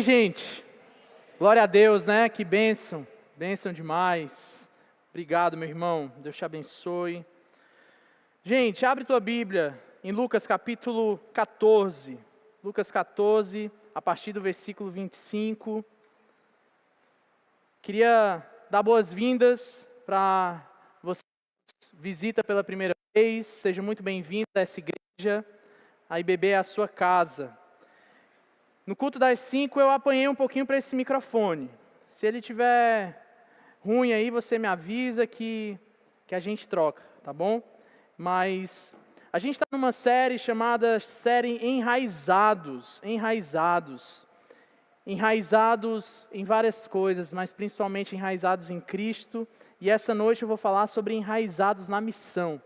Amém, gente? Glória a Deus, né? Que bênção, bênção demais. Obrigado, meu irmão, Deus te abençoe. Gente, abre tua Bíblia em Lucas capítulo 14. Lucas 14, a partir do versículo 25. Queria dar boas-vindas para você que visita pela primeira vez. Seja muito bem-vindo a essa igreja. A IBB é a sua casa. No culto das 5 eu apanhei um pouquinho para esse microfone. Se ele tiver ruim aí, você me avisa que a gente troca, tá bom? Mas a gente está numa série chamada série Enraizados. Enraizados em várias coisas, mas principalmente enraizados em Cristo. E essa noite eu vou falar sobre enraizados na missão.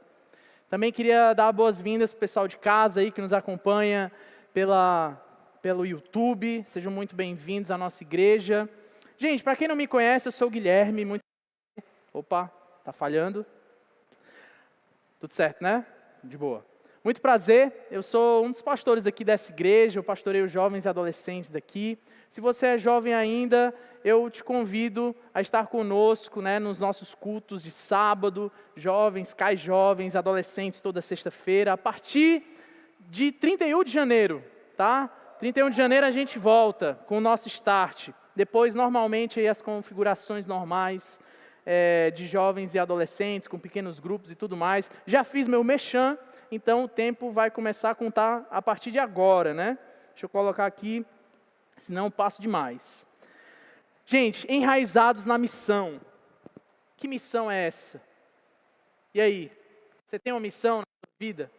Também queria dar boas-vindas para o pessoal de casa aí que nos acompanha pelo YouTube, sejam muito bem-vindos à nossa igreja. Gente, para quem não me conhece, eu sou o Guilherme. Opa, tá falhando? Tudo certo, né? De boa. Muito prazer, eu sou um dos pastores aqui dessa igreja, eu pastoreio jovens e adolescentes daqui. Se você é jovem ainda, eu te convido a estar conosco, né, nos nossos cultos de sábado, jovens, cais jovens, adolescentes, toda sexta-feira, a partir de 31 de janeiro, tá? 31 de janeiro a gente volta com o nosso start. Depois, normalmente, aí as configurações normais de jovens e adolescentes, com pequenos grupos e tudo mais. Já fiz meu merchan, então o tempo vai começar a contar a partir de agora, né? Deixa eu colocar aqui, senão eu passo demais. Gente, enraizados na missão. Que missão é essa? E aí, você tem uma missão na sua vida?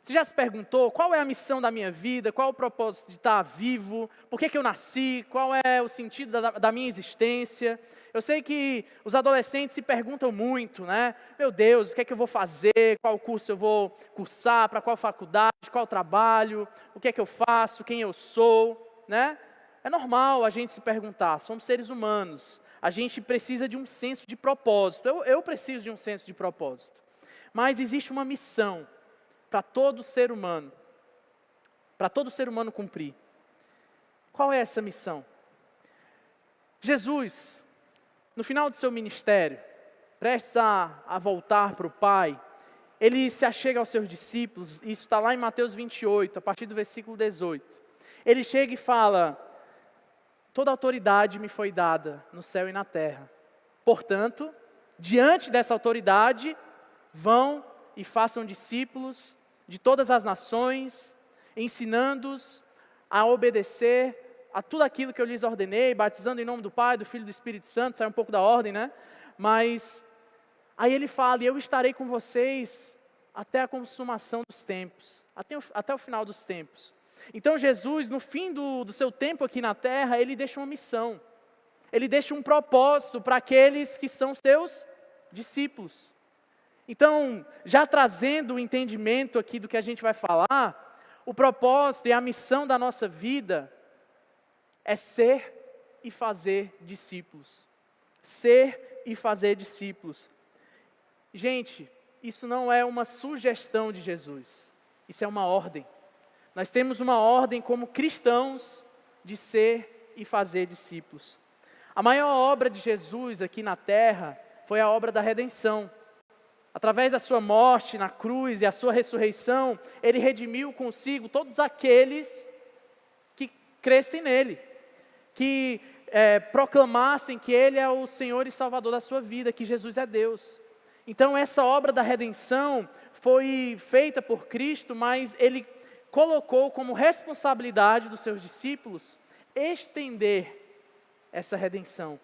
Você já se perguntou qual é a missão da minha vida, qual é o propósito de estar vivo, por que eu nasci, qual é o sentido da minha existência? Eu sei que os adolescentes se perguntam muito, né? Meu Deus, o que é que eu vou fazer, qual curso eu vou cursar, para qual faculdade, qual trabalho, o que é que eu faço, quem eu sou, né? É normal a gente se perguntar, somos seres humanos, a gente precisa de um senso de propósito, eu preciso de um senso de propósito, mas existe uma missão para todo ser humano cumprir. Qual é essa missão? Jesus, no final do seu ministério, prestes a voltar para o Pai, ele se achega aos seus discípulos, isso está lá em Mateus 28, a partir do versículo 18. Ele chega e fala: toda autoridade me foi dada no céu e na terra. Portanto, diante dessa autoridade, vão e façam discípulos de todas as nações, ensinando-os a obedecer a tudo aquilo que eu lhes ordenei, batizando em nome do Pai, do Filho e do Espírito Santo. Sai um pouco da ordem, né? Mas aí ele fala: e eu estarei com vocês até a consumação dos tempos, até o final dos tempos. Então Jesus, no fim do seu tempo aqui na terra, ele deixa uma missão, ele deixa um propósito para aqueles que são seus discípulos. Então, já trazendo o entendimento aqui do que a gente vai falar, o propósito e a missão da nossa vida é ser e fazer discípulos. Ser e fazer discípulos. Gente, isso não é uma sugestão de Jesus, isso é uma ordem. Nós temos uma ordem como cristãos de ser e fazer discípulos. A maior obra de Jesus aqui na terra foi a obra da redenção. Através da sua morte na cruz e a sua ressurreição, ele redimiu consigo todos aqueles que crescem nele, que proclamassem que ele é o Senhor e Salvador da sua vida, que Jesus é Deus. Então essa obra da redenção foi feita por Cristo, mas ele colocou como responsabilidade dos seus discípulos estender essa redenção.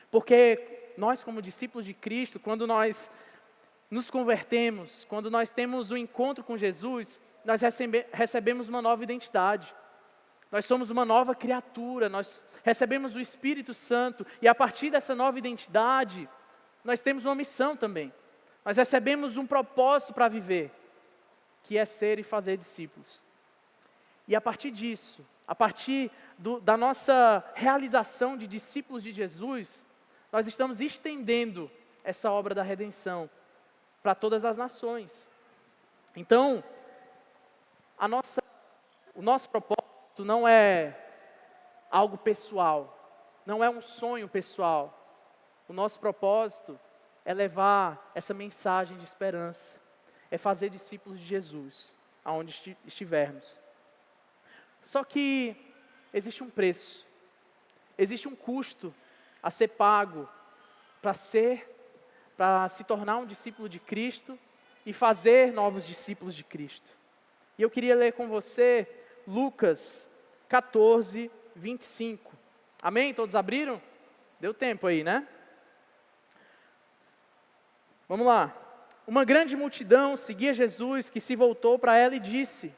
Porque nós, como discípulos de Cristo, quando nós nos convertemos, quando nós temos um encontro com Jesus, nós recebemos uma nova identidade. Nós somos uma nova criatura, nós recebemos o Espírito Santo, e a partir dessa nova identidade, nós temos uma missão também. Nós recebemos um propósito para viver, que é ser e fazer discípulos. E a partir disso, a partir da nossa realização de discípulos de Jesus, nós estamos estendendo essa obra da redenção para todas as nações. Então, o nosso propósito não é algo pessoal, não é um sonho pessoal. O nosso propósito é levar essa mensagem de esperança, é fazer discípulos de Jesus, aonde estivermos. Só que existe um preço, existe um custo a ser pago para se tornar um discípulo de Cristo e fazer novos discípulos de Cristo. E eu queria ler com você Lucas 14, 25. Amém? Todos abriram? Deu tempo aí, né? Vamos lá. Uma grande multidão seguia Jesus, que se voltou para ela e disse: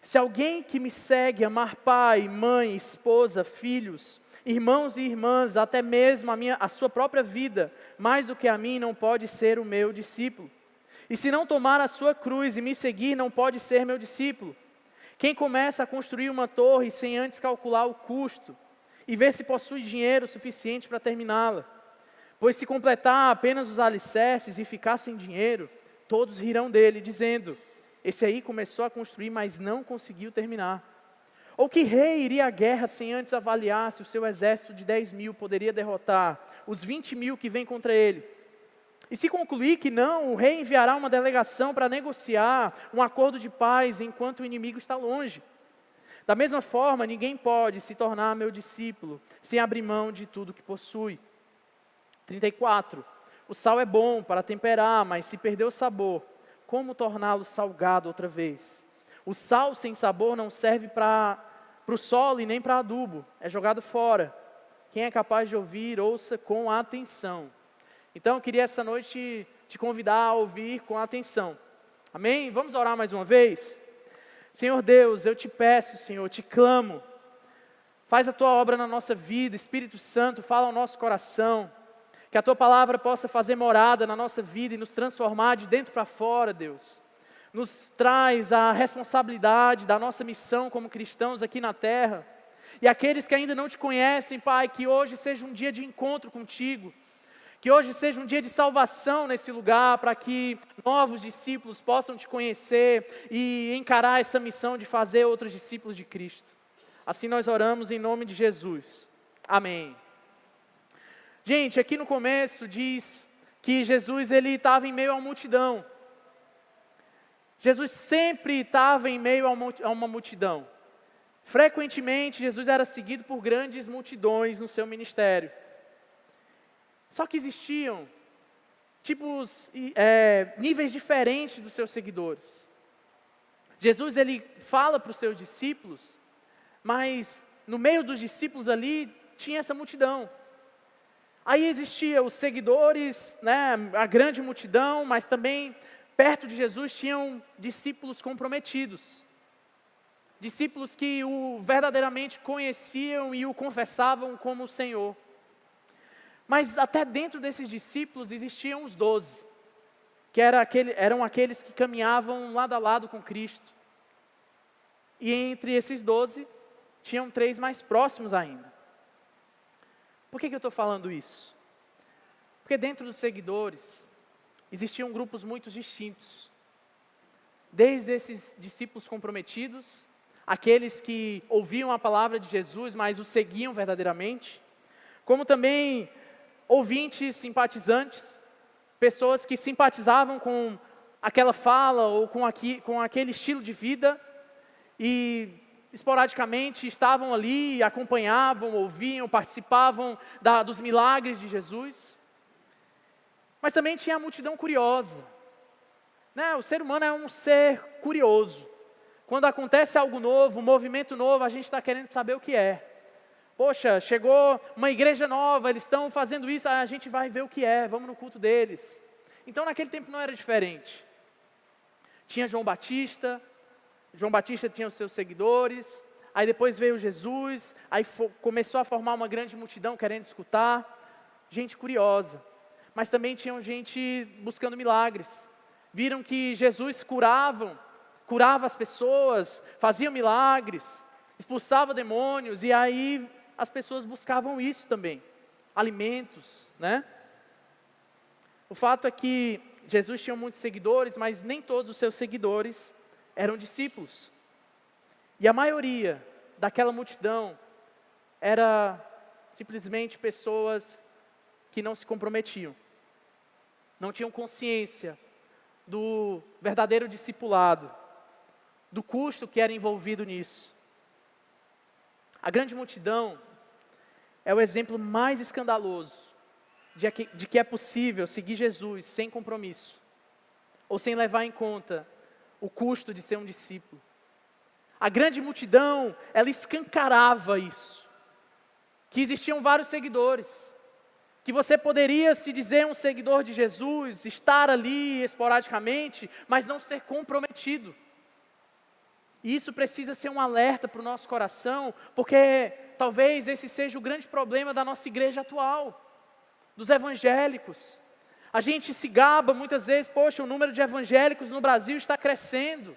se alguém que me segue amar pai, mãe, esposa, filhos, irmãos e irmãs, até mesmo a sua própria vida, mais do que a mim, não pode ser o meu discípulo. E se não tomar a sua cruz e me seguir, não pode ser meu discípulo. Quem começa a construir uma torre sem antes calcular o custo e ver se possui dinheiro suficiente para terminá-la? Pois se completar apenas os alicerces e ficar sem dinheiro, todos rirão dele, dizendo: esse aí começou a construir, mas não conseguiu terminar. Ou que rei iria à guerra sem antes avaliar se o seu exército de 10.000 poderia derrotar os 20.000 que vêm contra ele? E se concluir que não, o rei enviará uma delegação para negociar um acordo de paz enquanto o inimigo está longe. Da mesma forma, ninguém pode se tornar meu discípulo sem abrir mão de tudo que possui. 34. O sal é bom para temperar, mas se perder o sabor, como torná-lo salgado outra vez? O sal sem sabor não serve para o solo e nem para adubo, é jogado fora. Quem é capaz de ouvir, ouça com atenção. Então eu queria essa noite te convidar a ouvir com atenção. Amém? Vamos orar mais uma vez? Senhor Deus, eu te peço, Senhor, te clamo. Faz a tua obra na nossa vida, Espírito Santo, fala ao nosso coração. Que a tua palavra possa fazer morada na nossa vida e nos transformar de dentro para fora, Deus. Nos traz a responsabilidade da nossa missão como cristãos aqui na terra. E aqueles que ainda não te conhecem, Pai, que hoje seja um dia de encontro contigo. Que hoje seja um dia de salvação nesse lugar, para que novos discípulos possam te conhecer e encarar essa missão de fazer outros discípulos de Cristo. Assim nós oramos em nome de Jesus. Amém. Gente, aqui no começo diz que Jesus ele estava em meio à multidão. Jesus sempre estava em meio a uma multidão. Frequentemente, Jesus era seguido por grandes multidões no seu ministério. Só que existiam níveis diferentes dos seus seguidores. Jesus ele fala para os seus discípulos, mas no meio dos discípulos ali tinha essa multidão. Aí existia os seguidores, né, a grande multidão, mas também perto de Jesus tinham discípulos comprometidos. Discípulos que o verdadeiramente conheciam e o confessavam como o Senhor. Mas até dentro desses discípulos existiam os 12, que eram aqueles que caminhavam lado a lado com Cristo. E entre esses 12, tinham 3 mais próximos ainda. Por que eu estou falando isso? Porque dentro dos seguidores, existiam grupos muito distintos. Desde esses discípulos comprometidos, aqueles que ouviam a palavra de Jesus, mas o seguiam verdadeiramente, como também ouvintes simpatizantes, pessoas que simpatizavam com aquela fala ou com aquele estilo de vida e esporadicamente estavam ali, acompanhavam, ouviam, participavam dos milagres de Jesus. Mas também tinha a multidão curiosa, né? O ser humano é um ser curioso. Quando acontece algo novo, um movimento novo, a gente está querendo saber o que é. Poxa, chegou uma igreja nova, eles estão fazendo isso, a gente vai ver o que é, vamos no culto deles. Então naquele tempo não era diferente. Tinha João Batista tinha os seus seguidores, aí depois veio Jesus, aí começou a formar uma grande multidão querendo escutar, gente curiosa. Mas também tinham gente buscando milagres. Viram que Jesus curava as pessoas, fazia milagres, expulsava demônios, e aí as pessoas buscavam isso também, alimentos, né? O fato é que Jesus tinha muitos seguidores, mas nem todos os seus seguidores eram discípulos. E a maioria daquela multidão era simplesmente pessoas que não se comprometiam, não tinham consciência do verdadeiro discipulado, do custo que era envolvido nisso. A grande multidão é o exemplo mais escandaloso de que é possível seguir Jesus sem compromisso, ou sem levar em conta o custo de ser um discípulo. A grande multidão, ela escancarava isso, que existiam vários seguidores, que você poderia se dizer um seguidor de Jesus, estar ali esporadicamente, mas não ser comprometido. E isso precisa ser um alerta para o nosso coração, porque talvez esse seja o grande problema da nossa igreja atual, dos evangélicos. A gente se gaba muitas vezes, poxa, o número de evangélicos no Brasil está crescendo.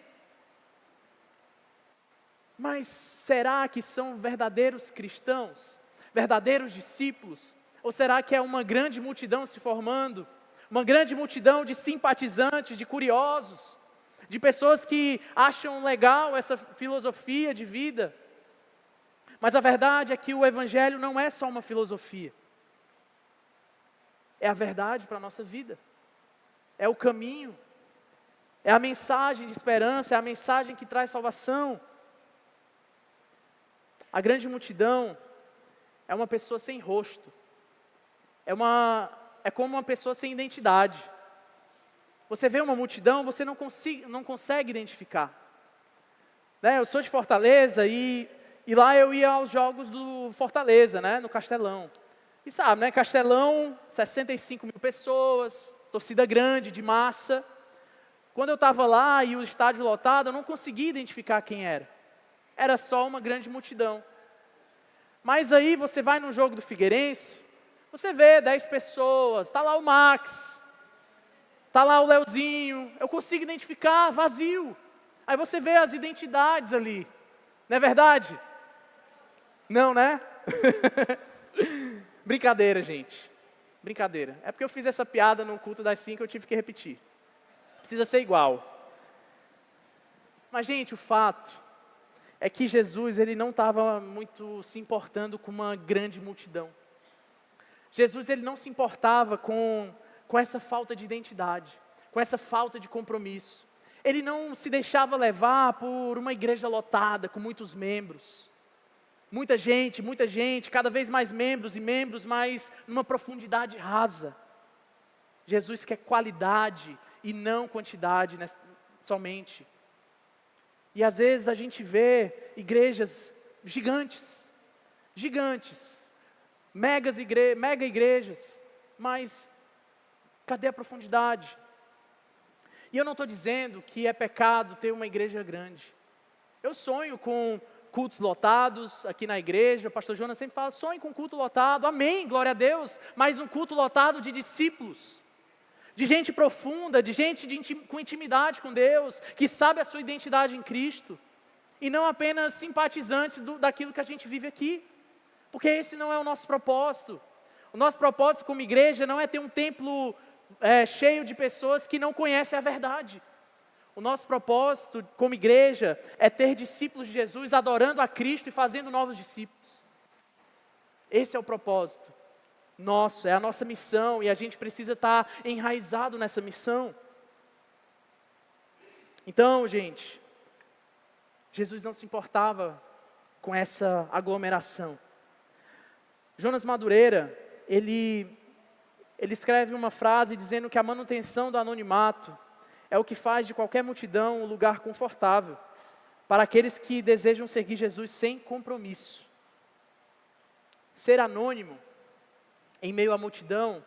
Mas será que são verdadeiros cristãos? Verdadeiros discípulos? Ou será que é uma grande multidão se formando? Uma grande multidão de simpatizantes, de curiosos, de pessoas que acham legal essa filosofia de vida? Mas a verdade é que o Evangelho não é só uma filosofia. É a verdade para a nossa vida. É o caminho. É a mensagem de esperança, é a mensagem que traz salvação. A grande multidão é uma pessoa sem rosto. É como uma pessoa sem identidade. Você vê uma multidão, você não consegue identificar. Né? Eu sou de Fortaleza e lá eu ia aos jogos do Fortaleza, né? No Castelão. E sabe, né? Castelão, 65 mil pessoas, torcida grande, de massa. Quando eu estava lá e o estádio lotado, eu não conseguia identificar quem era. Era só uma grande multidão. Mas aí você vai no jogo do Figueirense, você vê 10 pessoas, está lá o Max, está lá o Leozinho, eu consigo identificar, vazio. Aí você vê as identidades ali, não é verdade? Não, né? Brincadeira, gente, brincadeira. É porque eu fiz essa piada no culto das 5, eu tive que repetir. Precisa ser igual. Mas, gente, o fato é que Jesus, ele não estava muito se importando com uma grande multidão. Jesus, ele não se importava com essa falta de identidade, com essa falta de compromisso. Ele não se deixava levar por uma igreja lotada, com muitos membros. Muita gente, cada vez mais membros e membros, mas numa profundidade rasa. Jesus quer qualidade e não quantidade somente. E às vezes a gente vê igrejas gigantes, mega igrejas, mas cadê a profundidade? E eu não estou dizendo que é pecado ter uma igreja grande. Eu sonho com cultos lotados aqui na igreja, o pastor Jonas sempre fala, sonho com culto lotado, amém, glória a Deus, mas um culto lotado de discípulos, de gente profunda, de gente com intimidade com Deus, que sabe a sua identidade em Cristo, e não apenas simpatizantes daquilo que a gente vive aqui, porque esse não é o nosso propósito. O nosso propósito como igreja não é ter um templo cheio de pessoas que não conhecem a verdade. O nosso propósito como igreja é ter discípulos de Jesus adorando a Cristo e fazendo novos discípulos. Esse é o propósito nosso, é a nossa missão, e a gente precisa estar enraizado nessa missão. Então, gente, Jesus não se importava com essa aglomeração. Jonas Madureira, ele escreve uma frase dizendo que a manutenção do anonimato é o que faz de qualquer multidão um lugar confortável para aqueles que desejam seguir Jesus sem compromisso. Ser anônimo em meio à multidão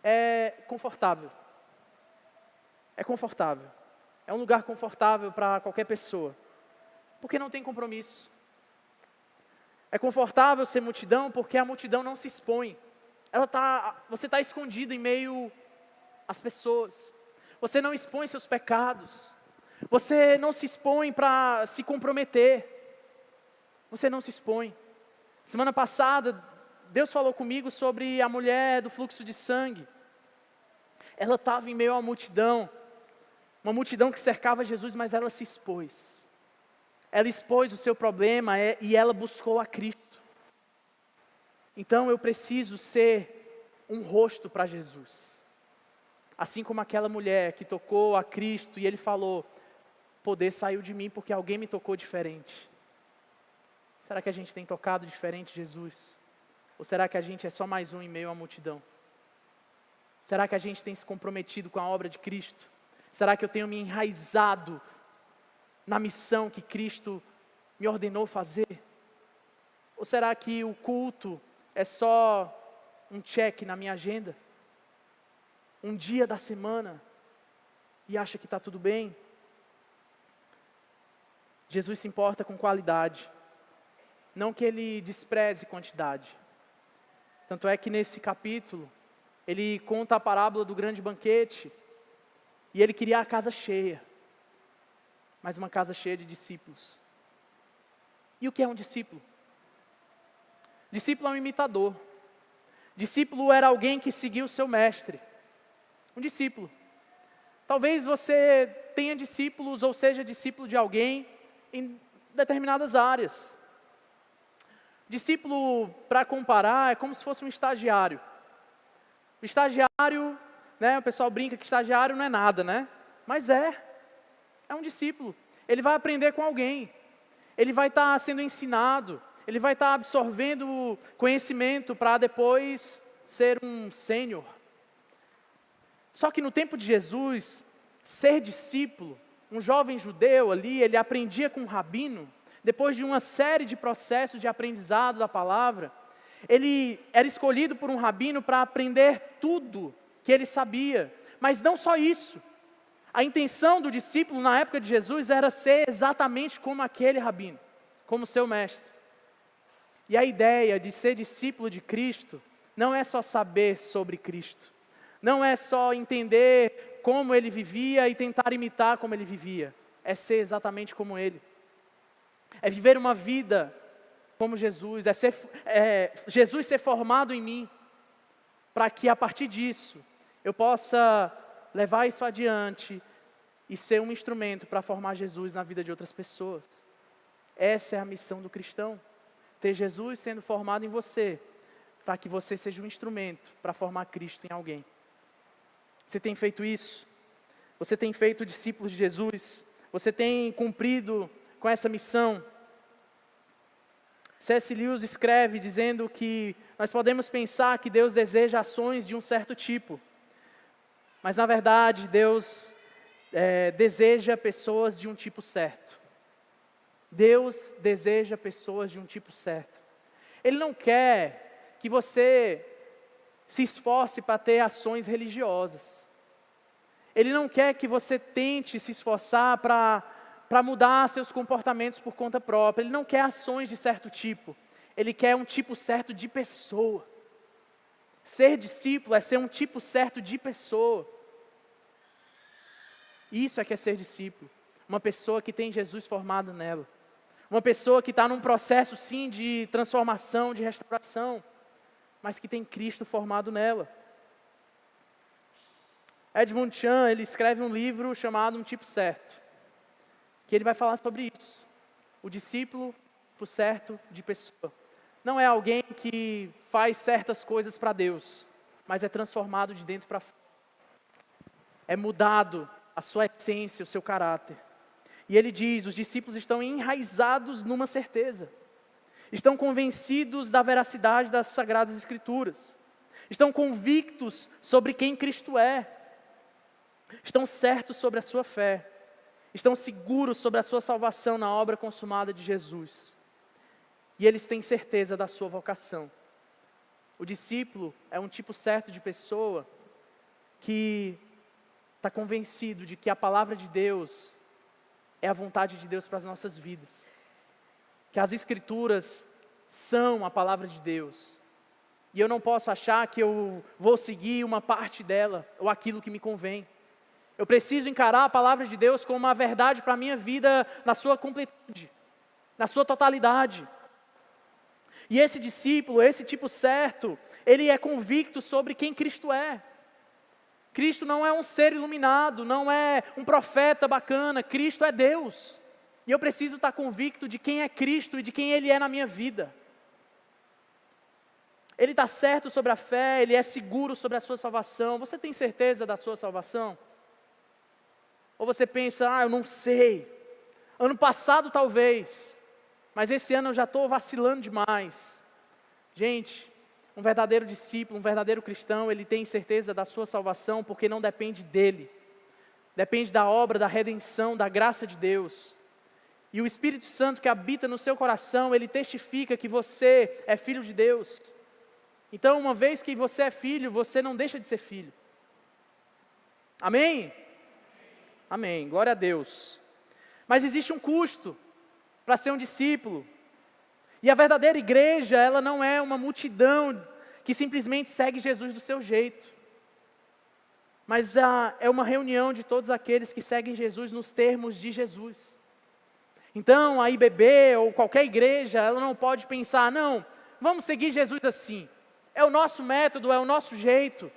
é confortável. É confortável. É um lugar confortável para qualquer pessoa, porque não tem compromisso. É confortável ser multidão porque a multidão não se expõe. Você está escondido em meio às pessoas. Você não expõe seus pecados. Você não se expõe para se comprometer. Você não se expõe. Semana passada, Deus falou comigo sobre a mulher do fluxo de sangue. Ela estava em meio a uma multidão que cercava Jesus, mas ela se expôs. ela expôs o seu problema e ela buscou a Cristo. Então eu preciso ser um rosto para Jesus. Assim como aquela mulher que tocou a Cristo e ele falou, poder saiu de mim porque alguém me tocou diferente. Será que a gente tem tocado diferente Jesus? Ou será que a gente é só mais um em meio à multidão? Será que a gente tem se comprometido com a obra de Cristo? Será que eu tenho me enraizado na missão que Cristo me ordenou fazer? Ou será que o culto é só um check na minha agenda? Um dia da semana e acha que está tudo bem? Jesus se importa com qualidade, não que ele despreze quantidade. Tanto é que nesse capítulo, ele conta a parábola do grande banquete, e ele queria a casa cheia, mas uma casa cheia de discípulos. E o que é um discípulo? Discípulo é um imitador. Discípulo era alguém que seguiu o seu mestre. Um discípulo. Talvez você tenha discípulos ou seja discípulo de alguém em determinadas áreas. Discípulo, para comparar, é como se fosse um estagiário. O estagiário, né, o pessoal brinca que estagiário não é nada, né? Mas é um discípulo. Ele vai aprender com alguém. Ele vai estar sendo ensinado. Ele vai estar absorvendo conhecimento para depois ser um sênior. Só que no tempo de Jesus, ser discípulo, um jovem judeu ali, ele aprendia com um rabino. Depois de uma série de processos de aprendizado da palavra, ele era escolhido por um rabino para aprender tudo que ele sabia. Mas não só isso. A intenção do discípulo na época de Jesus era ser exatamente como aquele rabino, como seu mestre. E a ideia de ser discípulo de Cristo não é só saber sobre Cristo. Não é só entender como ele vivia e tentar imitar como ele vivia. É ser exatamente como ele. É viver uma vida como Jesus, Jesus ser formado em mim, para que a partir disso, eu possa levar isso adiante e ser um instrumento para formar Jesus na vida de outras pessoas. Essa é a missão do cristão, ter Jesus sendo formado em você, para que você seja um instrumento para formar Cristo em alguém. Você tem feito isso? Você tem feito discípulos de Jesus? Você tem cumprido com essa missão? C.S. Lewis escreve dizendo que nós podemos pensar que Deus deseja ações de um certo tipo, mas na verdade Deus deseja pessoas de um tipo certo. Deus deseja pessoas de um tipo certo. Ele não quer que você se esforce para ter ações religiosas. Ele não quer que você tente se esforçar para mudar seus comportamentos por conta própria. Ele não quer ações de certo tipo. Ele quer um tipo certo de pessoa. Ser discípulo é ser um tipo certo de pessoa. Isso é que é ser discípulo. Uma pessoa que tem Jesus formado nela. Uma pessoa que está num processo sim de transformação, de restauração, mas que tem Cristo formado nela. Edmund Chan, ele escreve um livro chamado Um Tipo Certo, que ele vai falar sobre isso. O discípulo, por certo, de pessoa. Não é alguém que faz certas coisas para Deus, mas é transformado de dentro para fora. É mudado a sua essência, o seu caráter. E ele diz, os discípulos estão enraizados numa certeza. Estão convencidos da veracidade das Sagradas Escrituras. Estão convictos sobre quem Cristo é. Estão certos sobre a sua fé. Estão seguros sobre a sua salvação na obra consumada de Jesus. E eles têm certeza da sua vocação. O discípulo é um tipo certo de pessoa que está convencido de que a palavra de Deus é a vontade de Deus para as nossas vidas. Que as Escrituras são a palavra de Deus. E eu não posso achar que eu vou seguir uma parte dela, ou aquilo que me convém. Eu preciso encarar a palavra de Deus como uma verdade para a minha vida na sua completude, na sua totalidade. E esse discípulo, esse tipo certo, ele é convicto sobre quem Cristo é. Cristo não é um ser iluminado, não é um profeta bacana, Cristo é Deus. E eu preciso estar convicto de quem é Cristo e de quem Ele é na minha vida. Ele está certo sobre a fé, Ele é seguro sobre a sua salvação. Você tem certeza da sua salvação? Ou você pensa, eu não sei. Ano passado talvez, mas esse ano eu já estou vacilando demais. Gente, um verdadeiro discípulo, um verdadeiro cristão, ele tem certeza da sua salvação porque não depende dele. Depende da obra, da redenção, da graça de Deus. E o Espírito Santo que habita no seu coração, ele testifica que você é filho de Deus. Então, uma vez que você é filho, você não deixa de ser filho. Amém? Amém, glória a Deus. Mas existe um custo para ser um discípulo. E a verdadeira igreja, ela não é uma multidão que simplesmente segue Jesus do seu jeito. Mas é uma reunião de todos aqueles que seguem Jesus nos termos de Jesus. Então, a IBB ou qualquer igreja, ela não pode pensar, não, vamos seguir Jesus assim. É o nosso método, é o nosso jeito.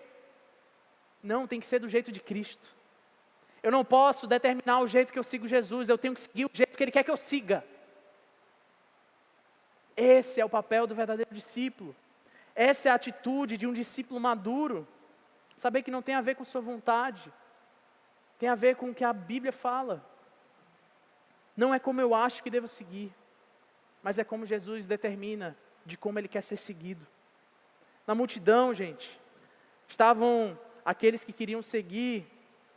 Não, tem que ser do jeito de Cristo. Eu não posso determinar o jeito que eu sigo Jesus, eu tenho que seguir o jeito que Ele quer que eu siga. Esse é o papel do verdadeiro discípulo. Essa é a atitude de um discípulo maduro. Saber que não tem a ver com sua vontade, tem a ver com o que a Bíblia fala. Não é como eu acho que devo seguir, mas é como Jesus determina de como Ele quer ser seguido. Na multidão, gente, estavam aqueles que queriam seguir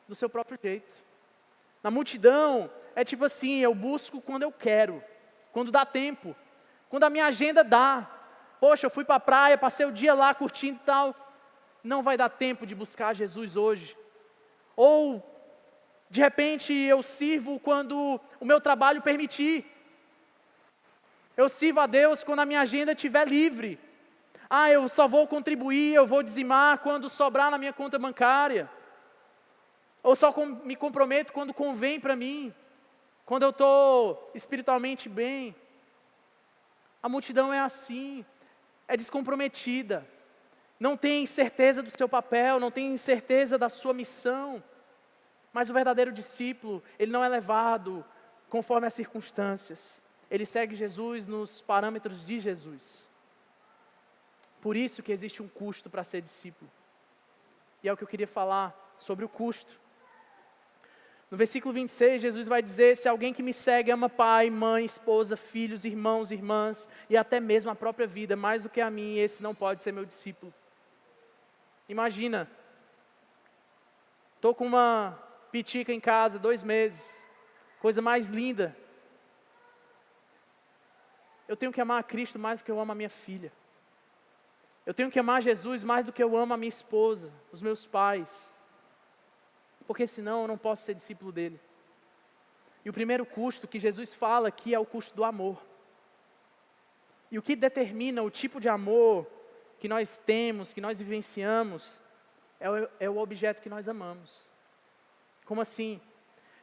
do seu próprio jeito. Na multidão, é tipo assim, eu busco quando eu quero, quando dá tempo, quando a minha agenda dá. Poxa, eu fui para a praia, passei o dia lá curtindo e tal, não vai dar tempo de buscar Jesus hoje. Ou, de repente, eu sirvo quando o meu trabalho permitir. Eu sirvo a Deus quando a minha agenda estiver livre. Eu só vou contribuir, eu vou dizimar quando sobrar na minha conta bancária. Ou só me comprometo quando convém para mim, quando eu estou espiritualmente bem. A multidão é assim, é descomprometida, não tem certeza do seu papel, não tem certeza da sua missão. Mas o verdadeiro discípulo, ele não é levado conforme as circunstâncias, ele segue Jesus nos parâmetros de Jesus. Por isso que existe um custo para ser discípulo. E é o que eu queria falar sobre o custo. No versículo 26, Jesus vai dizer, se alguém que me segue ama pai, mãe, esposa, filhos, irmãos, irmãs, e até mesmo a própria vida, mais do que a mim, esse não pode ser meu discípulo. Imagina, estou com uma pitica em casa, 2 meses, coisa mais linda. Eu tenho que amar a Cristo mais do que eu amo a minha filha. Eu tenho que amar Jesus mais do que eu amo a minha esposa, os meus pais. Porque senão eu não posso ser discípulo dele. E o primeiro custo que Jesus fala aqui é o custo do amor. E o que determina o tipo de amor que nós temos, que nós vivenciamos, é o objeto que nós amamos. Como assim?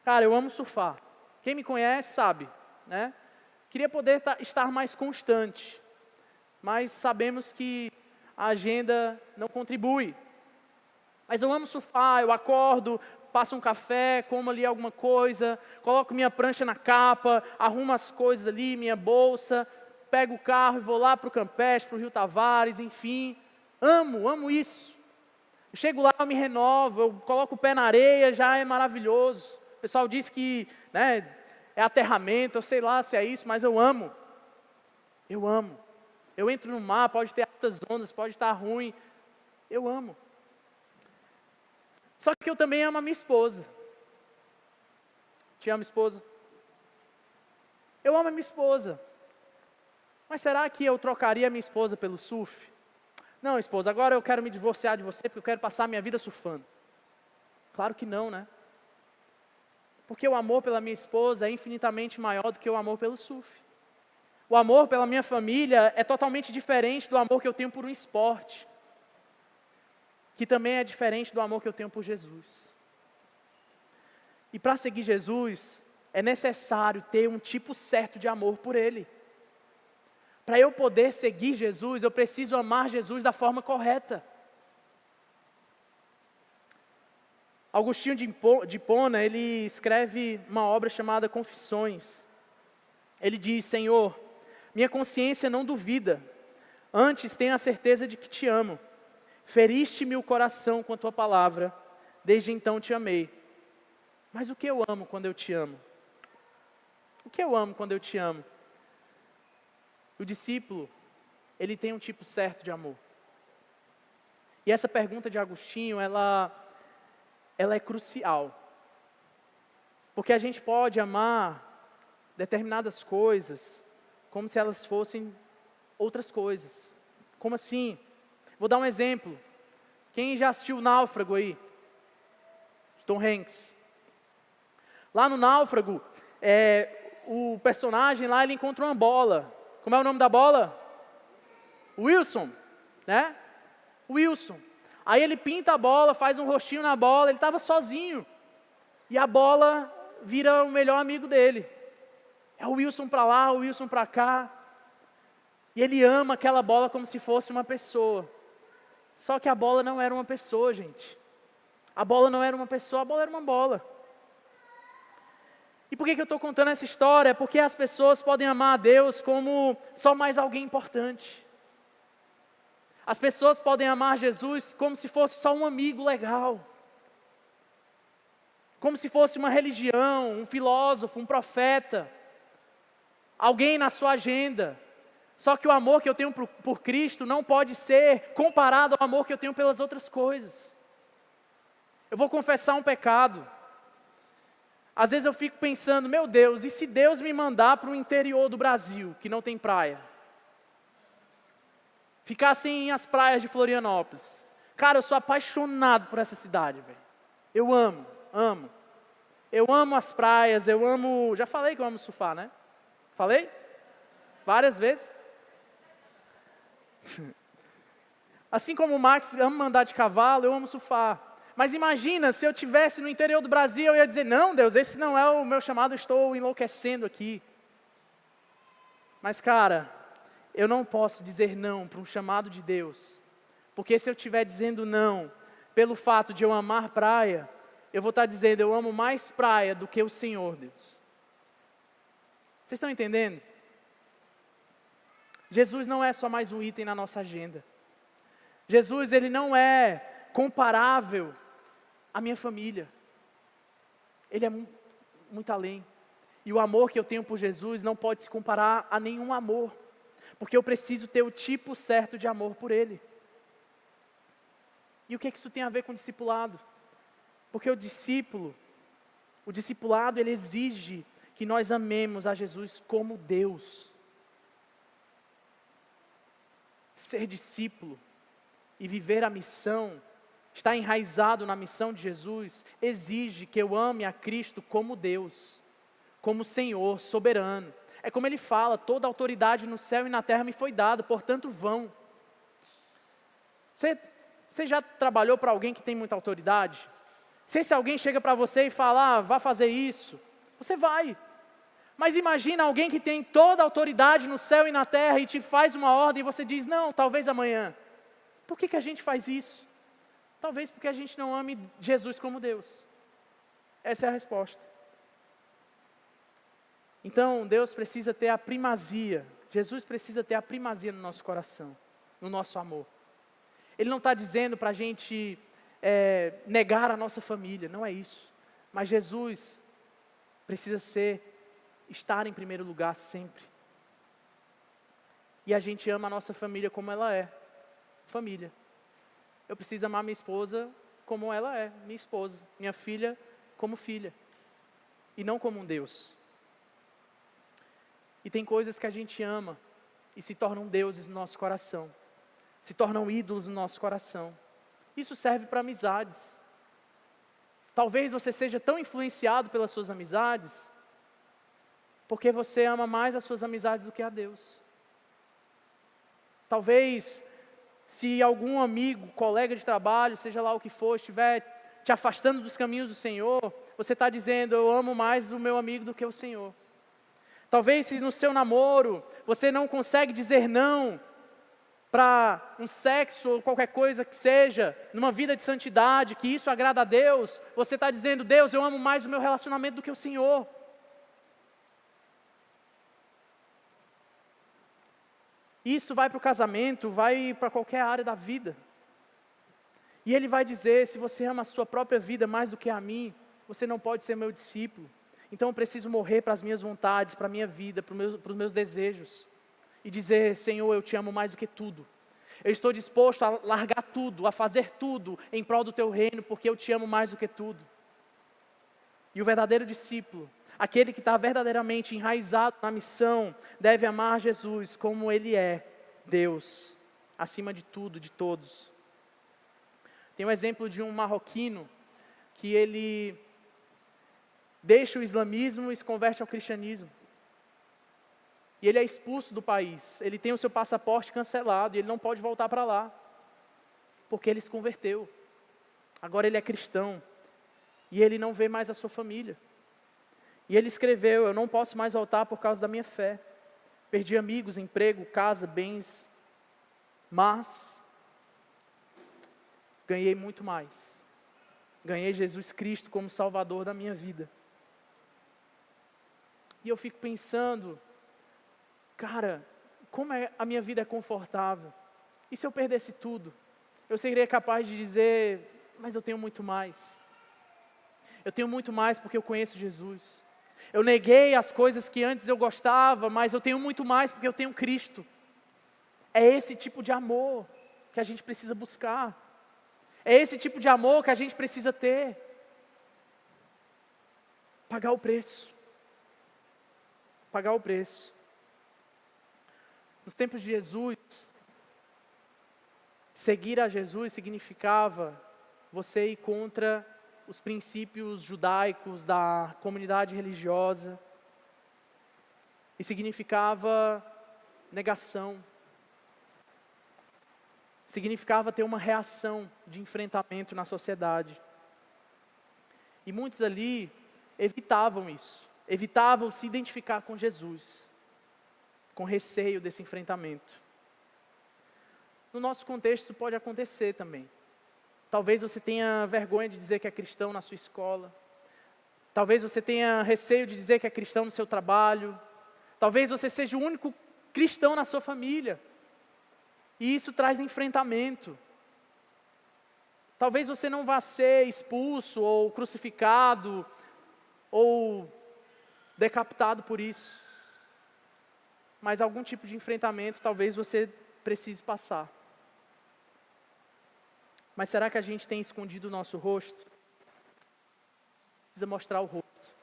Cara, eu amo surfar. Quem me conhece sabe, né? Queria poder estar mais constante, mas sabemos que a agenda não contribui. Mas eu amo surfar, eu acordo, passo um café, como ali alguma coisa, coloco minha prancha na capa, arrumo as coisas ali, minha bolsa, pego o carro e vou lá para o Campeche, para o Rio Tavares, enfim. Amo isso. Eu chego lá, eu me renovo, eu coloco o pé na areia, já é maravilhoso. O pessoal diz que, né, é aterramento, eu sei lá se é isso, mas eu amo. Eu amo. Eu entro no mar, pode ter altas ondas, pode estar ruim. Eu amo. Só que eu também amo a minha esposa. Te amo, esposa? Eu amo a minha esposa. Mas será que eu trocaria a minha esposa pelo surf? Não, esposa, agora eu quero me divorciar de você porque eu quero passar a minha vida surfando. Claro que não, né? Porque o amor pela minha esposa é infinitamente maior do que o amor pelo surf. O amor pela minha família é totalmente diferente do amor que eu tenho por um esporte, que também é diferente do amor que eu tenho por Jesus. E para seguir Jesus, é necessário ter um tipo certo de amor por Ele. Para eu poder seguir Jesus, eu preciso amar Jesus da forma correta. Agostinho de Hipona, ele escreve uma obra chamada Confissões. Ele diz: Senhor, minha consciência não duvida, antes tenho a certeza de que te amo. Feriste-me o coração com a tua palavra, desde então te amei. Mas o que eu amo quando eu te amo? O que eu amo quando eu te amo? O discípulo, ele tem um tipo certo de amor. E essa pergunta de Agostinho, ela é crucial. Porque a gente pode amar determinadas coisas como se elas fossem outras coisas. Como assim? Vou dar um exemplo. Quem já assistiu o Náufrago aí? Tom Hanks. Lá no Náufrago, o personagem lá, ele encontra uma bola. Como é o nome da bola? Wilson, né? Wilson. Aí ele pinta a bola, faz um rostinho na bola, ele estava sozinho. E a bola vira o melhor amigo dele. É o Wilson para lá, o Wilson para cá. E ele ama aquela bola como se fosse uma pessoa. Só que a bola não era uma pessoa, gente. A bola não era uma pessoa, a bola era uma bola. E por que eu estou contando essa história? Porque as pessoas podem amar a Deus como só mais alguém importante. As pessoas podem amar Jesus como se fosse só um amigo legal. Como se fosse uma religião, um filósofo, um profeta. Alguém na sua agenda. Só que o amor que eu tenho por Cristo não pode ser comparado ao amor que eu tenho pelas outras coisas. Eu vou confessar um pecado. Às vezes eu fico pensando, meu Deus, e se Deus me mandar para o interior do Brasil, que não tem praia? Ficassem as praias de Florianópolis. Cara, eu sou apaixonado por essa cidade, velho. Eu amo. Eu amo as praias, eu amo... Já falei que eu amo surfar, né? Falei? Várias vezes. Assim como o Max ama andar de cavalo, eu amo surfar. Mas imagina, se eu estivesse no interior do Brasil, eu ia dizer, não Deus, esse não é o meu chamado, eu estou enlouquecendo aqui. Mas cara, eu não posso dizer não para um chamado de Deus. Porque se eu estiver dizendo não, pelo fato de eu amar praia, eu vou estar dizendo, eu amo mais praia do que o Senhor, Deus. Vocês estão entendendo? Jesus não é só mais um item na nossa agenda. Jesus, ele não é comparável à minha família. Ele é muito além. E o amor que eu tenho por Jesus não pode se comparar a nenhum amor. Porque eu preciso ter o tipo certo de amor por Ele. E o que isso tem a ver com o discipulado? Porque o discipulado, ele exige que nós amemos a Jesus como Deus. Ser discípulo e viver a missão, estar enraizado na missão de Jesus, exige que eu ame a Cristo como Deus, como Senhor, soberano. É como Ele fala, toda autoridade no céu e na terra me foi dada, portanto vão. Você já trabalhou para alguém que tem muita autoridade? Se alguém chega para você e fala, vá fazer isso, você vai. Mas imagina alguém que tem toda a autoridade no céu e na terra e te faz uma ordem e você diz, não, talvez amanhã. Por que a gente faz isso? Talvez porque a gente não ame Jesus como Deus. Essa é a resposta. Então, Deus precisa ter a primazia, Jesus precisa ter a primazia no nosso coração, no nosso amor. Ele não está dizendo para a gente negar a nossa família, não é isso. Mas Jesus precisa estar em primeiro lugar sempre. E a gente ama a nossa família como ela é, família. Eu preciso amar minha esposa como ela é, minha esposa. Minha filha como filha. E não como um Deus. E tem coisas que a gente ama e se tornam deuses no nosso coração. Se tornam ídolos no nosso coração. Isso serve para amizades. Talvez você seja tão influenciado pelas suas amizades, porque você ama mais as suas amizades do que a Deus. Talvez, se algum amigo, colega de trabalho, seja lá o que for, estiver te afastando dos caminhos do Senhor, você está dizendo, eu amo mais o meu amigo do que o Senhor. Talvez se no seu namoro, você não consegue dizer não para um sexo ou qualquer coisa que seja, numa vida de santidade, que isso agrada a Deus, você está dizendo, Deus, eu amo mais o meu relacionamento do que o Senhor. Isso vai para o casamento, vai para qualquer área da vida. E ele vai dizer, se você ama a sua própria vida mais do que a mim, você não pode ser meu discípulo. Então eu preciso morrer para as minhas vontades, para a minha vida, para os meus desejos. E dizer, Senhor, eu te amo mais do que tudo. Eu estou disposto a largar tudo, a fazer tudo em prol do teu reino, porque eu te amo mais do que tudo. E o verdadeiro discípulo, aquele que está verdadeiramente enraizado na missão, deve amar Jesus como Ele é, Deus, acima de tudo, de todos. Tem um exemplo de um marroquino, que ele deixa o islamismo e se converte ao cristianismo. E ele é expulso do país, ele tem o seu passaporte cancelado, e ele não pode voltar para lá, porque ele se converteu. Agora ele é cristão, e ele não vê mais a sua família. E ele escreveu, eu não posso mais voltar por causa da minha fé. Perdi amigos, emprego, casa, bens, mas ganhei muito mais. Ganhei Jesus Cristo como Salvador da minha vida. E eu fico pensando, cara, como a minha vida é confortável. E se eu perdesse tudo? Eu seria capaz de dizer, mas eu tenho muito mais. Eu tenho muito mais porque eu conheço Jesus. Eu neguei as coisas que antes eu gostava, mas eu tenho muito mais porque eu tenho Cristo. É esse tipo de amor que a gente precisa buscar. É esse tipo de amor que a gente precisa ter. Pagar o preço. Pagar o preço. Nos tempos de Jesus, seguir a Jesus significava você ir contra os princípios judaicos da comunidade religiosa. E significava negação. Significava ter uma reação de enfrentamento na sociedade. E muitos ali evitavam isso. Evitavam se identificar com Jesus, com receio desse enfrentamento. No nosso contexto isso pode acontecer também. Talvez você tenha vergonha de dizer que é cristão na sua escola. Talvez você tenha receio de dizer que é cristão no seu trabalho. Talvez você seja o único cristão na sua família. E isso traz enfrentamento. Talvez você não vá ser expulso ou crucificado ou decapitado por isso. Mas algum tipo de enfrentamento talvez você precise passar. Mas será que a gente tem escondido o nosso rosto? Precisa mostrar o rosto.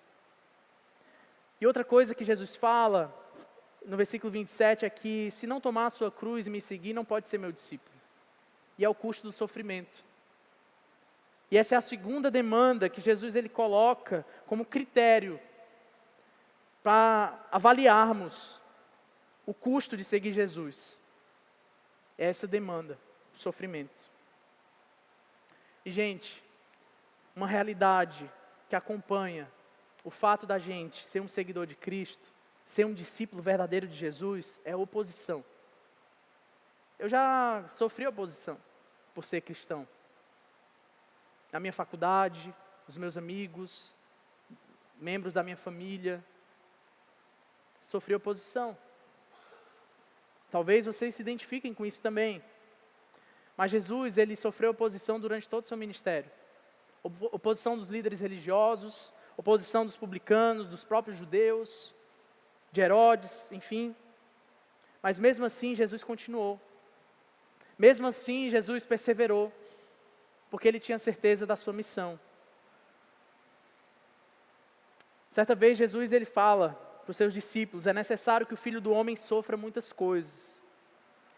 E outra coisa que Jesus fala, no versículo 27, é que se não tomar a sua cruz e me seguir, não pode ser meu discípulo. E é o custo do sofrimento. E essa é a segunda demanda que Jesus ele coloca como critério para avaliarmos o custo de seguir Jesus. É essa demanda, o sofrimento. E, gente, uma realidade que acompanha o fato da gente ser um seguidor de Cristo, ser um discípulo verdadeiro de Jesus, é oposição. Eu já sofri oposição por ser cristão. Na minha faculdade, dos meus amigos, membros da minha família, sofri oposição. Talvez vocês se identifiquem com isso também. Mas Jesus, ele sofreu oposição durante todo o seu ministério. Oposição dos líderes religiosos, oposição dos publicanos, dos próprios judeus, de Herodes, enfim. Mas mesmo assim, Jesus continuou. Mesmo assim, Jesus perseverou, porque ele tinha certeza da sua missão. Certa vez, Jesus ele fala para os seus discípulos, é necessário que o Filho do Homem sofra muitas coisas.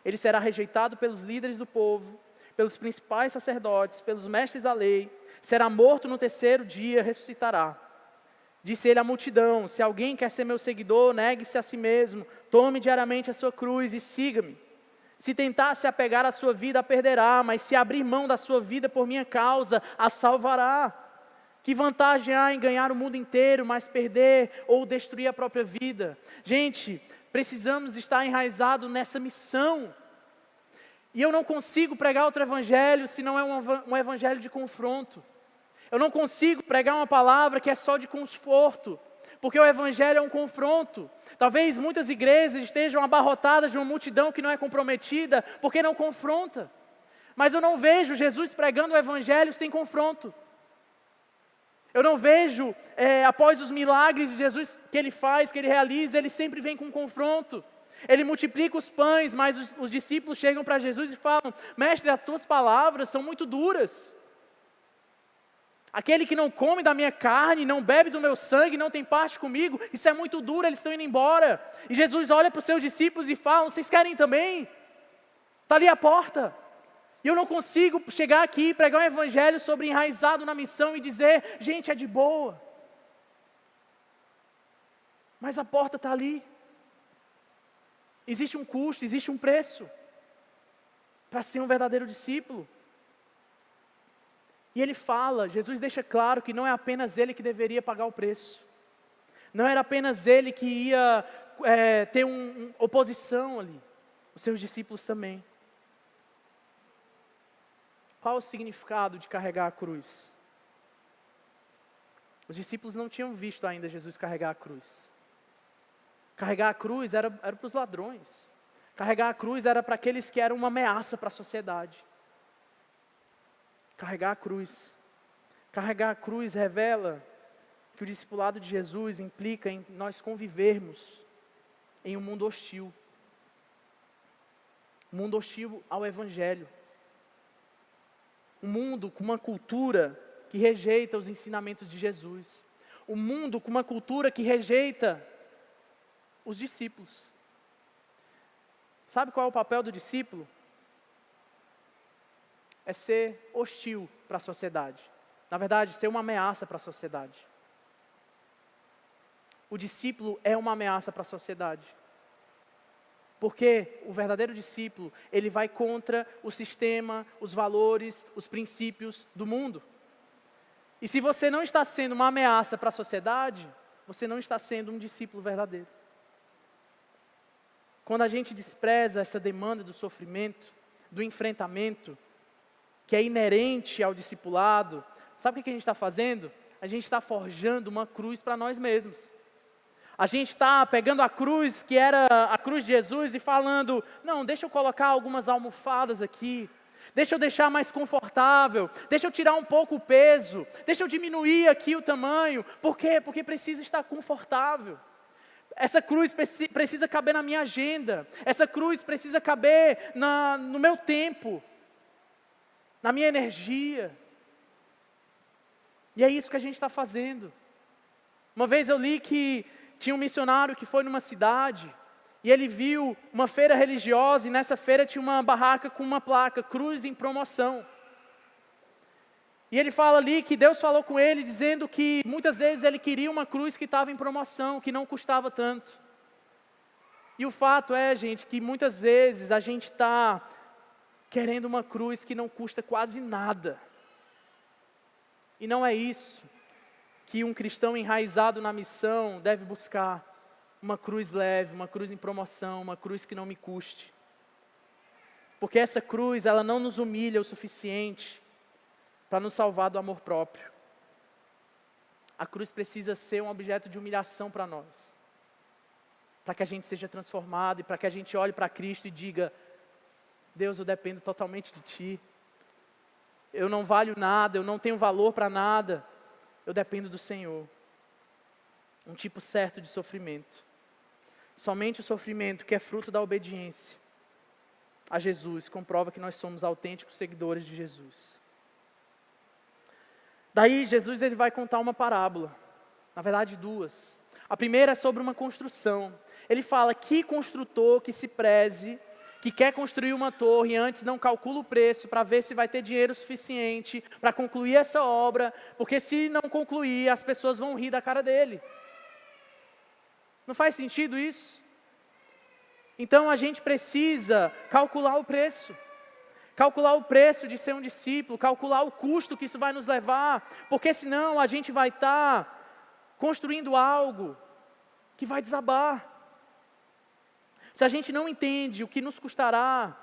Ele será rejeitado pelos líderes do povo, pelos principais sacerdotes, pelos mestres da lei, será morto no terceiro dia, ressuscitará. Disse ele à multidão, se alguém quer ser meu seguidor, negue-se a si mesmo, tome diariamente a sua cruz e siga-me. Se tentar se apegar à sua vida, a perderá, mas se abrir mão da sua vida por minha causa, a salvará. Que vantagem há em ganhar o mundo inteiro, mas perder ou destruir a própria vida? Gente, precisamos estar enraizados nessa missão. E eu não consigo pregar outro evangelho se não é um evangelho de confronto. Eu não consigo pregar uma palavra que é só de conforto, porque o evangelho é um confronto. Talvez muitas igrejas estejam abarrotadas de uma multidão que não é comprometida, porque não confronta. Mas eu não vejo Jesus pregando o evangelho sem confronto. Eu não vejo, após os milagres de Jesus que ele faz, que ele realiza, ele sempre vem com confronto. Ele multiplica os pães, mas os discípulos chegam para Jesus e falam: mestre, as tuas palavras são muito duras. Aquele que não come da minha carne, não bebe do meu sangue, não tem parte comigo, isso é muito duro, eles estão indo embora. E Jesus olha para os seus discípulos e fala: vocês querem também? Está ali a porta. E eu não consigo chegar aqui e pregar um evangelho sobre enraizado na missão e dizer: gente, é de boa. Mas a porta está ali. Existe um custo, existe um preço para ser um verdadeiro discípulo. E ele fala, Jesus deixa claro que não é apenas ele que deveria pagar o preço. Não era apenas ele que ia ter oposição ali. Os seus discípulos também. Qual o significado de carregar a cruz? Os discípulos não tinham visto ainda Jesus carregar a cruz. Carregar a cruz era para os ladrões. Carregar a cruz era para aqueles que eram uma ameaça para a sociedade. Carregar a cruz. Carregar a cruz revela que o discipulado de Jesus implica em nós convivermos em um mundo hostil. Um mundo hostil ao Evangelho. Um mundo com uma cultura que rejeita os ensinamentos de Jesus. Um mundo com uma cultura que rejeita os discípulos. Sabe qual é o papel do discípulo? É ser hostil para a sociedade. Na verdade, ser uma ameaça para a sociedade. O discípulo é uma ameaça para a sociedade. Porque o verdadeiro discípulo, ele vai contra o sistema, os valores, os princípios do mundo. E se você não está sendo uma ameaça para a sociedade, você não está sendo um discípulo verdadeiro. Quando a gente despreza essa demanda do sofrimento, do enfrentamento, que é inerente ao discipulado, sabe o que a gente está fazendo? A gente está forjando uma cruz para nós mesmos. A gente está pegando a cruz, que era a cruz de Jesus, e falando: não, deixa eu colocar algumas almofadas aqui, deixa eu deixar mais confortável, deixa eu tirar um pouco o peso, deixa eu diminuir aqui o tamanho. Por quê? Porque precisa estar confortável. Essa cruz precisa caber na minha agenda, essa cruz precisa caber no meu tempo, na minha energia. E é isso que a gente está fazendo. Uma vez eu li que tinha um missionário que foi numa cidade, e ele viu uma feira religiosa, e nessa feira tinha uma barraca com uma placa: cruz em promoção. E ele fala ali que Deus falou com ele, dizendo que muitas vezes ele queria uma cruz que estava em promoção, que não custava tanto. E o fato é, gente, que muitas vezes a gente está querendo uma cruz que não custa quase nada. E não é isso que um cristão enraizado na missão deve buscar: uma cruz leve, uma cruz em promoção, uma cruz que não me custe. Porque essa cruz, ela não nos humilha o suficiente para nos salvar do amor próprio. A cruz precisa ser um objeto de humilhação para nós, para que a gente seja transformado e para que a gente olhe para Cristo e diga: Deus, eu dependo totalmente de Ti. Eu não valho nada, eu não tenho valor para nada. Eu dependo do Senhor. Um tipo certo de sofrimento. Somente o sofrimento que é fruto da obediência a Jesus comprova que nós somos autênticos seguidores de Jesus. Daí Jesus ele vai contar uma parábola, na verdade duas. A primeira é sobre uma construção. Ele fala: que construtor que se preze, que quer construir uma torre e antes não calcula o preço para ver se vai ter dinheiro suficiente para concluir essa obra, porque se não concluir, as pessoas vão rir da cara dele. Não faz sentido isso? Então a gente precisa calcular o preço. Calcular o preço de ser um discípulo, calcular o custo que isso vai nos levar, porque senão a gente vai estar construindo algo que vai desabar. Se a gente não entende o que nos custará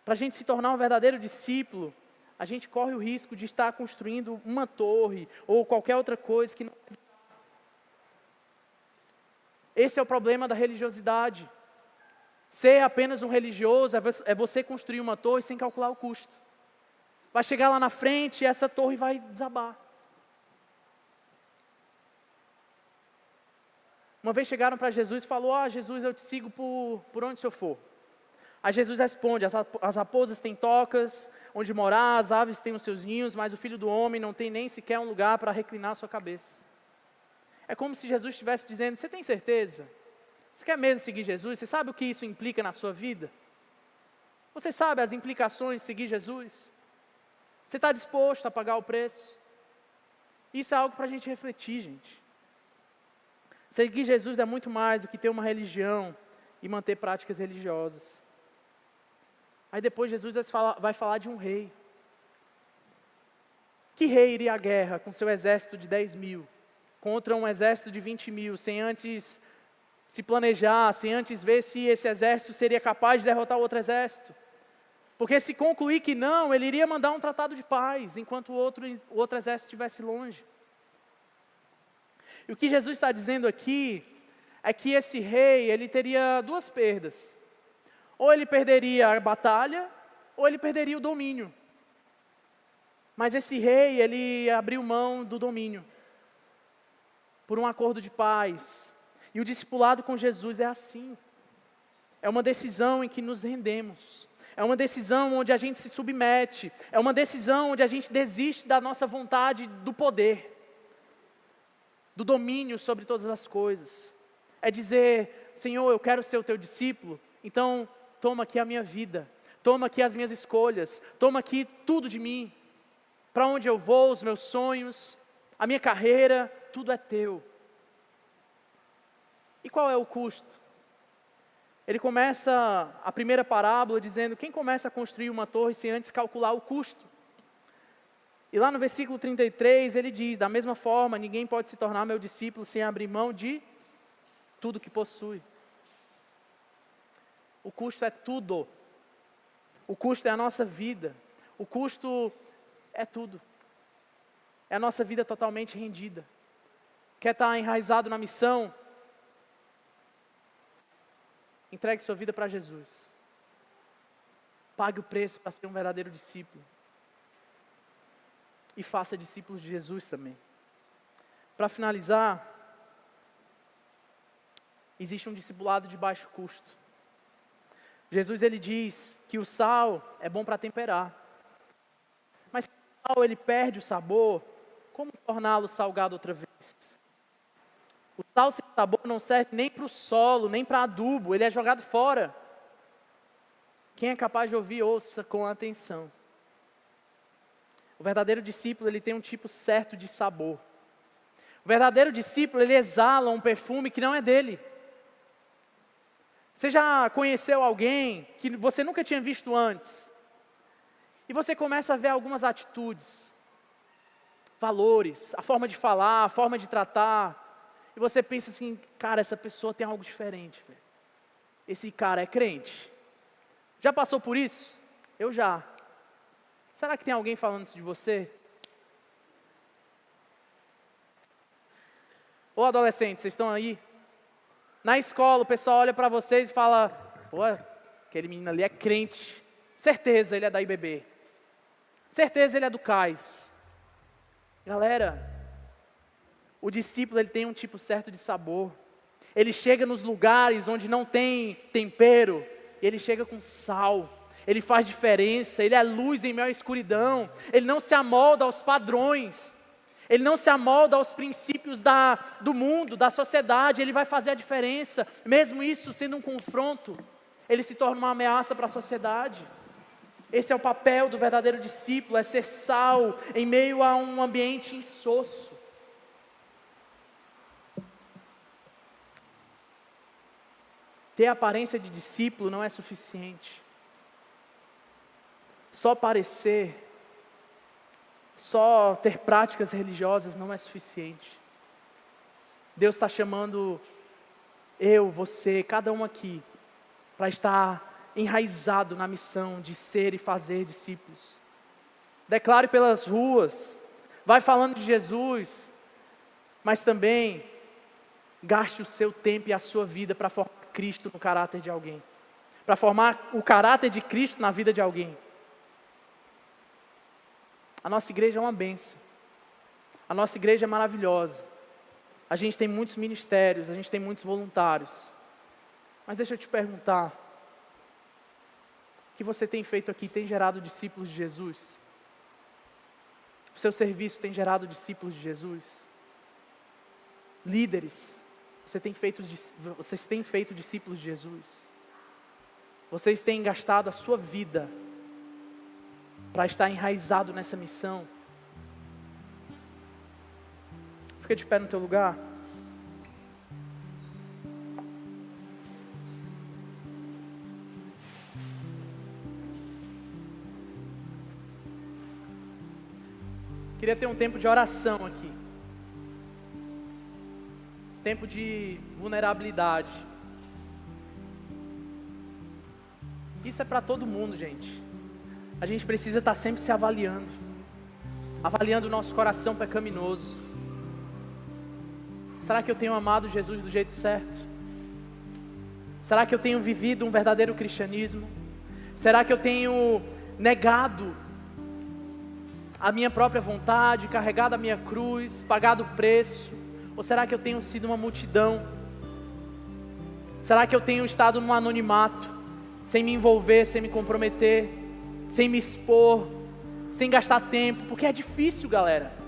para a gente se tornar um verdadeiro discípulo, a gente corre o risco de estar construindo uma torre ou qualquer outra coisa que não. Esse é o problema da religiosidade. Ser apenas um religioso é você construir uma torre sem calcular o custo. Vai chegar lá na frente e essa torre vai desabar. Uma vez chegaram para Jesus e falou: Jesus, eu te sigo por onde o Senhor for. Aí Jesus responde: as raposas têm tocas onde morar, as aves têm os seus ninhos, mas o Filho do Homem não tem nem sequer um lugar para reclinar a sua cabeça. É como se Jesus estivesse dizendo: você tem certeza? Você quer mesmo seguir Jesus? Você sabe o que isso implica na sua vida? Você sabe as implicações de seguir Jesus? Você está disposto a pagar o preço? Isso é algo para a gente refletir, gente. Seguir Jesus é muito mais do que ter uma religião e manter práticas religiosas. Aí depois Jesus vai falar de um rei. Que rei iria à guerra com seu exército de 10 mil, contra um exército de 20 mil, sem antes se planejar, sem antes ver se esse exército seria capaz de derrotar o outro exército? Porque se concluir que não, ele iria mandar um tratado de paz, enquanto o outro exército estivesse longe. E o que Jesus está dizendo aqui é que esse rei, ele teria duas perdas. Ou ele perderia a batalha, ou ele perderia o domínio. Mas esse rei, ele abriu mão do domínio por um acordo de paz. E o discipulado com Jesus é assim. É uma decisão em que nos rendemos. É uma decisão onde a gente se submete. É uma decisão onde a gente desiste da nossa vontade do poder, do domínio sobre todas as coisas. É dizer: Senhor, eu quero ser o teu discípulo, então toma aqui a minha vida, toma aqui as minhas escolhas, toma aqui tudo de mim. Para onde eu vou, os meus sonhos, a minha carreira, tudo é teu. E qual é o custo? Ele começa a primeira parábola dizendo: quem começa a construir uma torre sem antes calcular o custo? E lá no versículo 33 ele diz: da mesma forma, ninguém pode se tornar meu discípulo sem abrir mão de tudo que possui. O custo é tudo. O custo é a nossa vida. O custo é tudo. É a nossa vida totalmente rendida. Quer estar enraizado na missão? Entregue sua vida para Jesus. Pague o preço para ser um verdadeiro discípulo. E faça discípulos de Jesus também. Para finalizar, existe um discipulado de baixo custo. Jesus, ele diz que o sal é bom para temperar. Mas se o sal ele perde o sabor, como torná-lo salgado outra vez? O sal sem sabor não serve nem para o solo, nem para adubo, ele é jogado fora. Quem é capaz de ouvir, ouça com atenção. O verdadeiro discípulo, ele tem um tipo certo de sabor. O verdadeiro discípulo, ele exala um perfume que não é dele. Você já conheceu alguém que você nunca tinha visto antes? E você começa a ver algumas atitudes, valores, a forma de falar, a forma de tratar. E você pensa assim: cara, essa pessoa tem algo diferente, velho. Esse cara é crente. Já passou por isso? Eu já. Será que tem alguém falando isso de você? Ô adolescentes, vocês estão aí? Na escola o pessoal olha para vocês e fala: pô, aquele menino ali é crente. Certeza ele é da IBB. Certeza ele é do CAIS. Galera, o discípulo ele tem um tipo certo de sabor. Ele chega nos lugares onde não tem tempero, e ele chega com sal. Ele faz diferença, ele é luz em meio à escuridão. Ele não se amolda aos padrões. Ele não se amolda aos princípios do mundo, da sociedade. Ele vai fazer a diferença. Mesmo isso sendo um confronto, ele se torna uma ameaça para a sociedade. Esse é o papel do verdadeiro discípulo, é ser sal em meio a um ambiente insosso. Ter aparência de discípulo não é suficiente. Só parecer, só ter práticas religiosas não é suficiente. Deus está chamando eu, você, cada um aqui, para estar enraizado na missão de ser e fazer discípulos. Declare pelas ruas, vai falando de Jesus, mas também Gaste o seu tempo e a sua vida para formar Cristo no caráter de alguém. Para formar o caráter de Cristo na vida de alguém. A nossa igreja é uma bênção. A nossa igreja é maravilhosa. A gente tem muitos ministérios, a gente tem muitos voluntários. Mas deixa eu te perguntar, o que você tem feito aqui tem gerado discípulos de Jesus? O seu serviço tem gerado discípulos de Jesus? Líderes, vocês têm feito discípulos de Jesus? Vocês têm gastado a sua vida para estar enraizado nessa missão? Fica de pé no teu lugar. Queria ter um tempo de oração aqui. Tempo de vulnerabilidade. Isso é para todo mundo, gente. A gente precisa estar sempre se avaliando. Avaliando o nosso coração pecaminoso. Será que eu tenho amado Jesus do jeito certo? Será que eu tenho vivido um verdadeiro cristianismo? Será que eu tenho negado a minha própria vontade, carregado a minha cruz, pagado o preço? Ou será que eu tenho sido uma multidão? Será que eu tenho estado num anonimato, sem me envolver, sem me comprometer, sem me expor, sem gastar tempo? Porque é difícil, galera.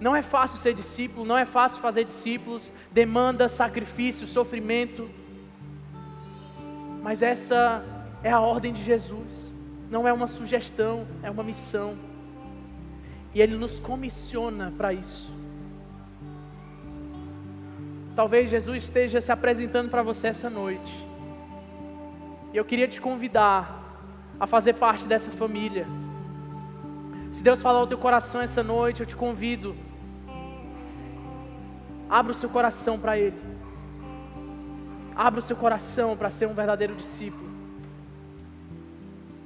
Não é fácil ser discípulo, não é fácil fazer discípulos, demanda sacrifício, sofrimento. Mas essa é a ordem de Jesus, não é uma sugestão, é uma missão. E Ele nos comissiona para isso. Talvez Jesus esteja se apresentando para você essa noite. E eu queria te convidar a fazer parte dessa família. Se Deus falar ao teu coração essa noite, eu te convido. Abra o seu coração para Ele. Abra o seu coração para ser um verdadeiro discípulo.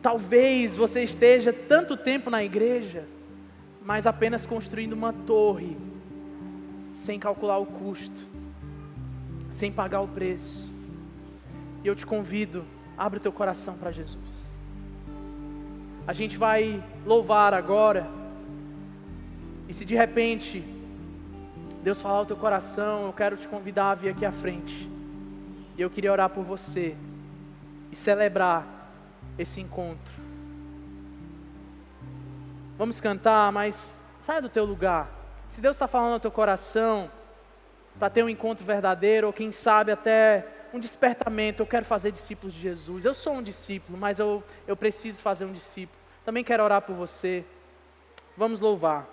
Talvez você esteja tanto tempo na igreja, mas apenas construindo uma torre, sem calcular o custo, sem pagar o preço. E eu te convido, abre o teu coração para Jesus. A gente vai louvar agora. E se de repente Deus falar ao teu coração, eu quero te convidar a vir aqui à frente. E eu queria orar por você e celebrar esse encontro. Vamos cantar, mas saia do teu lugar. Se Deus está falando ao teu coração para ter um encontro verdadeiro, ou quem sabe até um despertamento, eu quero fazer discípulos de Jesus. Eu sou um discípulo, mas eu preciso fazer um discípulo. Também quero orar por você. Vamos louvar.